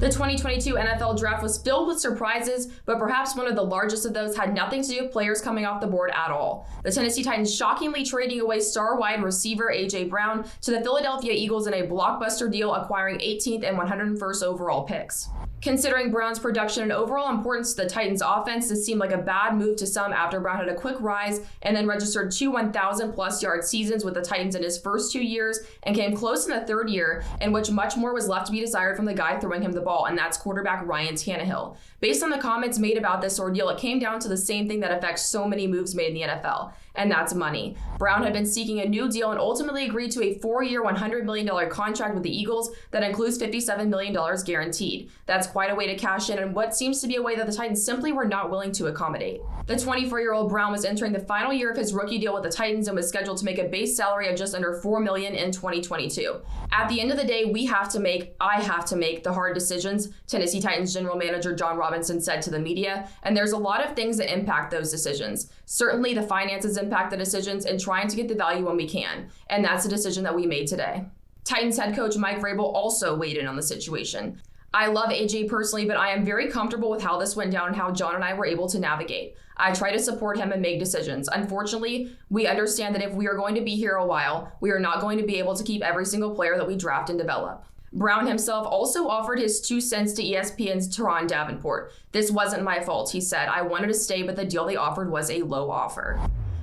The 2022 NFL Draft was filled with surprises, but perhaps one of the largest of those had nothing to do with players coming off the board at all. The Tennessee Titans shockingly trading away star wide receiver A.J. Brown to the Philadelphia Eagles in a blockbuster deal, acquiring 18th and 101st overall picks. Considering Brown's production and overall importance to the Titans offense, this seemed like a bad move to some after Brown had a quick rise and then registered 2 1,000-plus yard seasons with the Titans in his first 2 years and came close in the third year, in which much more was left to be desired from the guy throwing him the ball, and that's quarterback Ryan Tannehill. Based on the comments made about this ordeal, it came down to the same thing that affects so many moves made in the NFL, and that's money. Brown had been seeking a new deal and ultimately agreed to a 4-year, $100 million contract with the Eagles that includes $57 million guaranteed. That's quite a way to cash in, and what seems to be a way that the Titans simply were not willing to accommodate. The 24-year-old Brown was entering the final year of his rookie deal with the Titans and was scheduled to make a base salary of just under $4 million in 2022. At the end of the day, I have to make the hard decisions, Tennessee Titans general manager John Robinson said to the media, and there's a lot of things that impact those decisions. Certainly the finances impact the decisions and trying to get the value when we can, and that's the decision that we made today. Titans head coach Mike Vrabel also weighed in on the situation. I love AJ personally, but I am very comfortable with how this went down and how John and I were able to navigate. I try to support him and make decisions. Unfortunately, we understand that if we are going to be here a while, we are not going to be able to keep every single player that we draft and develop. Brown himself also offered his 2 cents to ESPN's Teron Davenport. This wasn't my fault, he said. I wanted to stay, but the deal they offered was a low offer.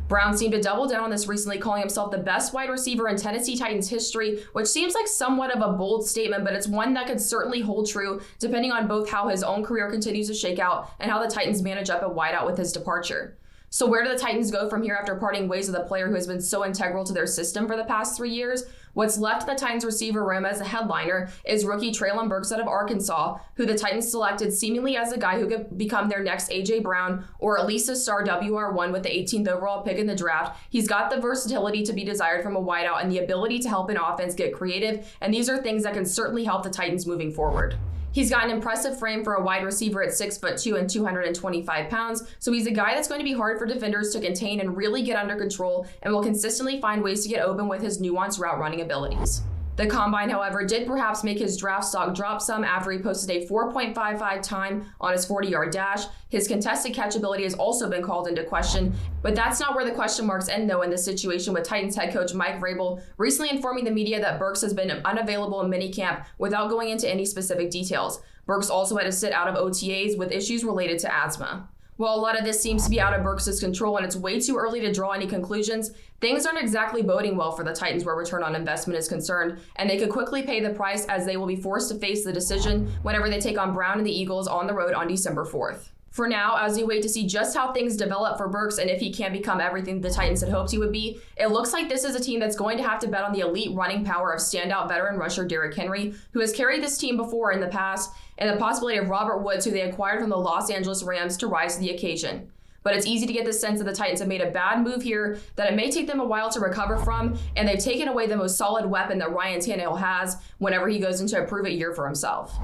Brown seemed to double down on this recently, calling himself the best wide receiver in Tennessee Titans history, which seems like somewhat of a bold statement, but it's one that could certainly hold true depending on both how his own career continues to shake out and how the Titans manage up at wideout with his departure. So where do the Titans go from here after parting ways with a player who has been so integral to their system for the past 3 years? What's left of the Titans receiver room as a headliner is rookie Treylon Burks out of Arkansas, who the Titans selected seemingly as the guy who could become their next A.J. Brown or at least a star WR1 with the 18th overall pick in the draft. He's got the versatility to be desired from a wideout and the ability to help an offense get creative, and these are things that can certainly help the Titans moving forward. He's got an impressive frame for a wide receiver at 6'2" and 225 pounds, so he's a guy that's going to be hard for defenders to contain and really get under control, and will consistently find ways to get open with his nuanced route running abilities. The Combine, however, did perhaps make his draft stock drop some after he posted a 4.55 time on his 40-yard dash. His contested catch ability has also been called into question, but that's not where the question marks end though in this situation, with Titans head coach Mike Vrabel recently informing the media that Burks has been unavailable in minicamp without going into any specific details. Burks also had to sit out of OTAs with issues related to asthma. While a lot of this seems to be out of Burks' control and it's way too early to draw any conclusions, things aren't exactly boding well for the Titans where return on investment is concerned, and they could quickly pay the price as they will be forced to face the decision whenever they take on Brown and the Eagles on the road on December 4th. For now, as we wait to see just how things develop for Burks and if he can become everything the Titans had hoped he would be, it looks like this is a team that's going to have to bet on the elite running power of standout veteran rusher Derrick Henry, who has carried this team before in the past, and the possibility of Robert Woods, who they acquired from the Los Angeles Rams, to rise to the occasion. But it's easy to get the sense that the Titans have made a bad move here, that it may take them a while to recover from, and they've taken away the most solid weapon that Ryan Tannehill has whenever he goes into a prove-it year for himself.